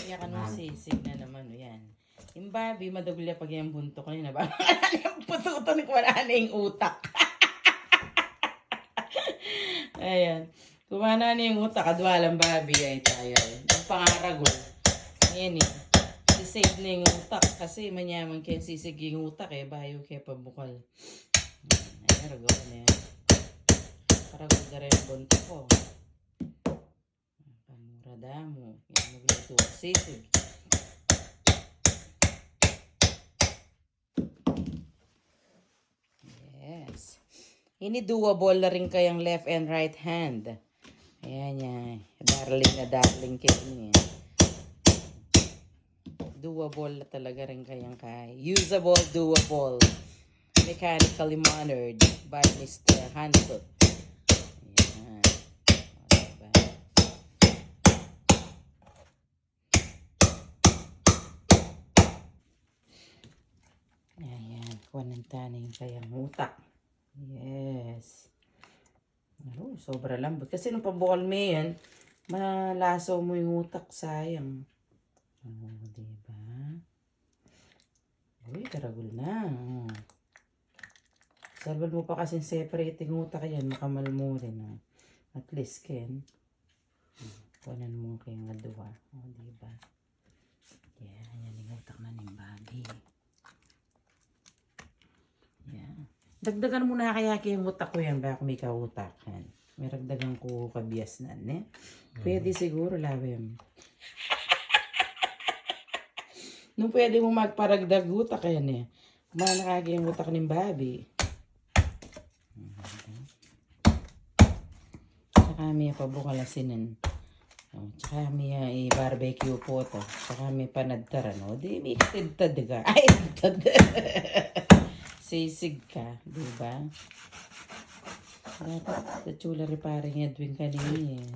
Kaya ka nung sisig na naman, yan. Yung Bobby, madagulya pag yung bunto ko yun. Yung pututan ko, wala na yung utak. Ayan. Kumana na yung utak, kadwalang Bobby ay tayo. Yung pangaragol. Ayan eh. Sisave na yung utak kasi manyaman kaya sisig yung utak eh. Bayo kaya pabukal. Ayan, ragaw na yan. Paragol na rin ang bunto ko. Pamura damo. Yan magluto ang sisig. Yes. Ini doable na rin kayang left and right hand. Ayan yan. Darling kayo niya. Doable na talaga rin kayang kaya. Usable, doable. Mechanically monitored by Mr. Hancock. Ayan. Diba? Ayan. Kuwananta na yung kayang utak. Yes. Oh, sobra lambot. Kasi nung pabukal mo yan, malaso mo yung utak, sayang. Oh, diba? Uy, karagol na. Oh. Salbal mo pa kasi separating utak yan, makamal mo rin. Oh. At least, Ken. Kunan mo kayong nadua. Oh, diba? Yeah, yan yung utak na ng Bobby. Yeah. Dagdagan mo na kaya yung utak ko yan, baka may kautakan. May ragdagan ko kabias na, ne? Pwede siguro, labim. Nung pwede mo magparagdag utak yan, eh. Manakagi yung utak ng Bobby. Tsaka may pabukalasin. Tsaka may barbecue po to. Tsaka may panadtaran, no? Di may katintad ka. Ay, tintad. Sisig ka, diba? Dapat sa chula reparing Edwin kanini eh.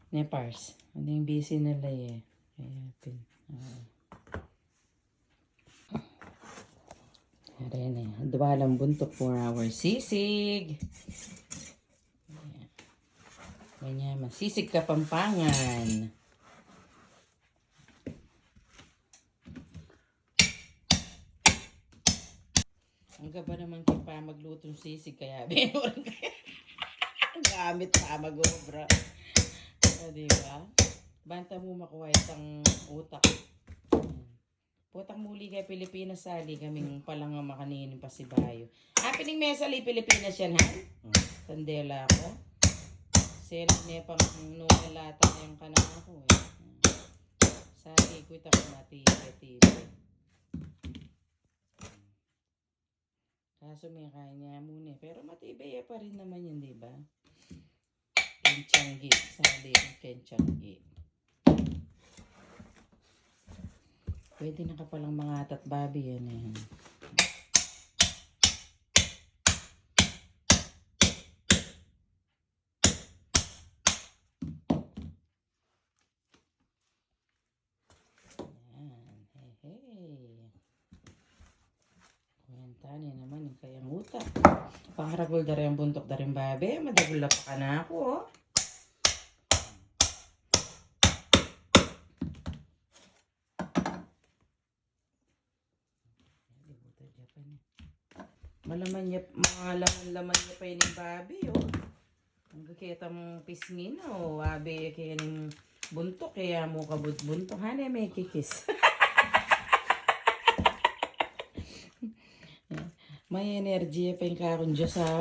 Nepars. Ano yung busy nila eh. Kaya ayan eh. Duwalang buntok for our sisig. Ganyan. Sisig Kapampangan. Ang gaba naman kayo pa magluto ng sisig kaya binurin kayo. Gamit pa mag-obra. O, diba? Banta mo makuha itang utak. Putang muli kay Pilipinas sali kaming palang makaninin pa si Bayo. Pining mesali Pilipinas yan ha? Sandela ako. Sila niya pang nukalata na yung kanang ako eh. Sali ko ito kung mati-tipi. Kaso may kanya muna. Pero matibay pa rin naman yun, di ba? Kenchangi. Sali yung kenchangi. Pwede na ka palang mga tatbabi yan eh. Tani naman yung kayang utak. Pangaragol na rin ang buntok na rin babe. Madagula pa ka na ako. Oh. Malaman niya, mga laman niya pa yun yung babe. Oh. Ang kakita mong pisngin. Oh. Babe kaya yung buntok. Kaya mo kabut-buntok. Hanay may kikis. May energy pa yung kakong Diyos ha.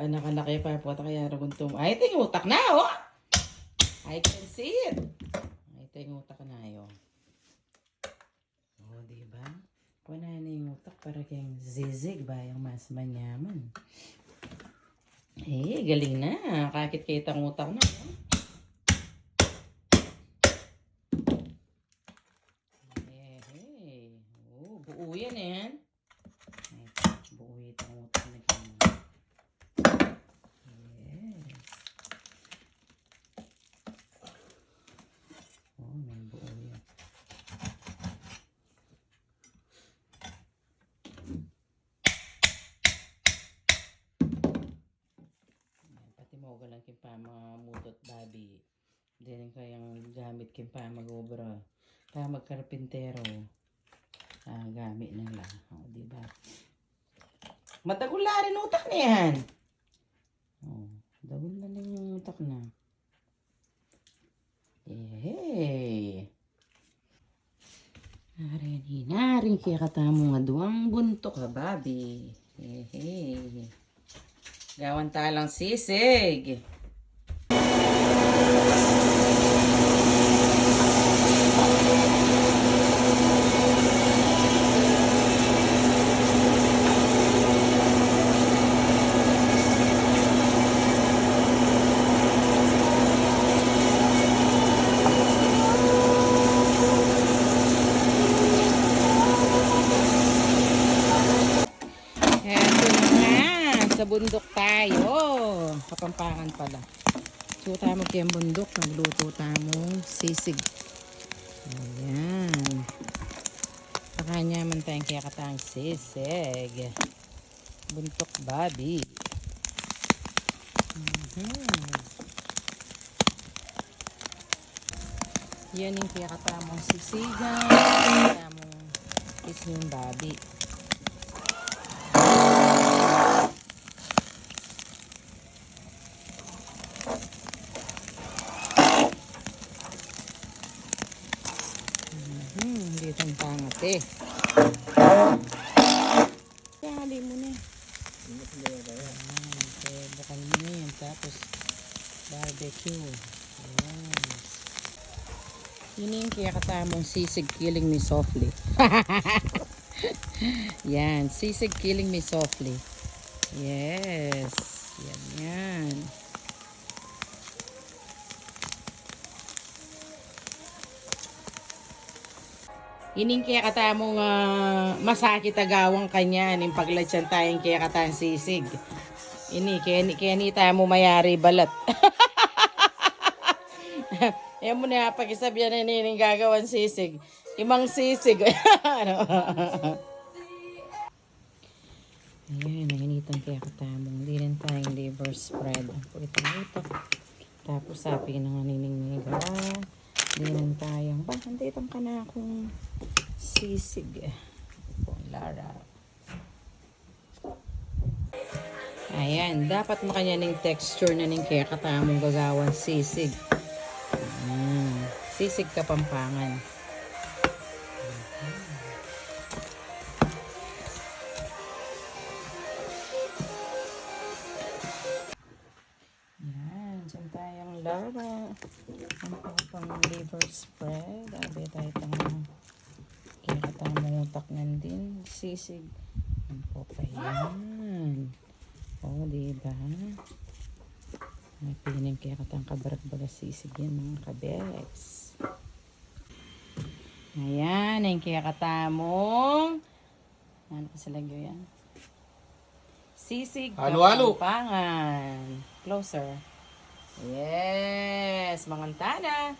Anak-anak kayo pa po. Kaya raguntum. Ay, ito yung utak na oh. I can see it. Ay, ito yung utak na yun. O, diba? Wala na yung utak para kayong zizig ba? Yung mas manyaman. Eh, galing na. Kakit kayo itang utak na. Oh, buo yan eh. Buuit ang utak na kanya. Yes. Oh, may buo yan. Pati mo galang kimpa mga mutot babi. Hindi rin kayang gamit kimpa mag-obra. Kaya magkarpintero. Gamit nila. O, diba? Madagol na rin utak na yan. O, dagol na rin yung utak na. Hey! Narin kaya katamo nga duwang bunto ka, babi. Hey! Gawan talang sisig. Sa bundok tayo. Kapampangan pala. So tayo magkayang bundok. Nagluto tayo sisig. Ayan. Pakanya man tayong kaya katang sisig. Bundok babi. Yan yung kaya katamong sisigan. Kaya katamong isyung babi. Dito ang pangat eh. Kali mo na. Okay, bukal mo na yan. Tapos barbecue. Ayan. Yun yung kaya katamong sisig killing me softly. Yan. Sisig killing me softly. Yes. Yan yan. Ining kaya katamong masakit agawang kanya ning paglatsyan tayong kaya katang sisig. Ini kaya ni tayo mo mayari balat. Ayan mo na pag-isabyan na nining gagawan sisig. Imang sisig. Ano? Ayan, nainitan kaya katamong. Hindi rin tayong liver spread. Ito. Tapos sabi na nga nining gawa. Dinan tayong, hindi itong kana akong sisig. Lara. Ayan, dapat makanya ng texture na ning kaya katamong gagawan sisig. Sisig Kapampangan. Yan, dyan tayong lara. Ang liver spread. Abi tayo itong kaya katamong utak din. Sisig. Ang po pa yan. O, diba? May piling kaya katang kabarat-baga sisig yan mga kabeks. Ayan, yung kaya katamong. Ano pa sa lagyo yan? Sisig Kapampangan. Closer. Yes, mangantana.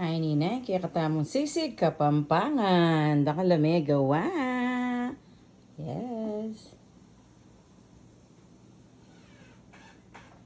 Ay nina, kaya katamong sisig Kapampangan. Dakalame gawa.